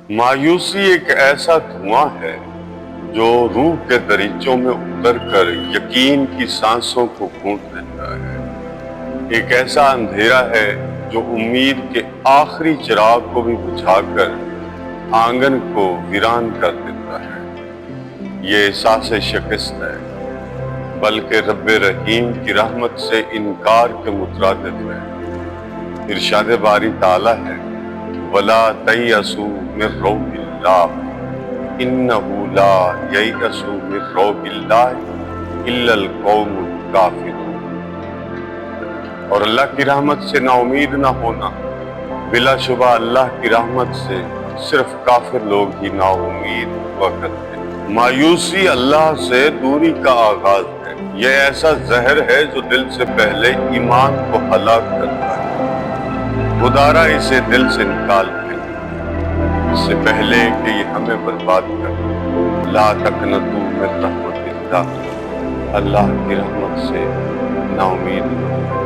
مایوسی ایک ایسا دھواں ہے جو روح کے دریچوں میں اتر کر یقین کی سانسوں کو گھونٹ دیتا ہے۔ ایک ایسا اندھیرا ہے جو امید کے آخری چراغ کو بھی بجھا کر آنگن کو ویران کر دیتا ہے۔ یہ احساس شکست ہے، بلکہ رب رحیم کی رحمت سے انکار کے مترادف ہے۔ ارشاد باری تعالیٰ ہے وَلَا تَيْأَسُوا مِن رَّوْحِ اللَّهِ إِنَّهُ لَا يَيْأَسُ مِن رَّوْحِ اللَّهِ إِلَّا الْقَوْمُ الْكَافِرُونَ۔ اور اللہ کی رحمت سے نا امید نہ ہونا، بلا شبہ اللہ کی رحمت سے صرف کافر لوگ ہی نا امید ہوا کرتے ہیں۔ مایوسی اللہ سے دوری کا آغاز ہے۔ یہ ایسا زہر ہے جو دل سے پہلے ایمان کو ہلاک کرتا ہے۔ خدارا اسے دل سے نکال دے اس سے پہلے کہ یہ ہمیں برباد کر دے۔ لا تقنطوا من رحمت اللہ، اللہ کی رحمت سے نا امید نہ ہو۔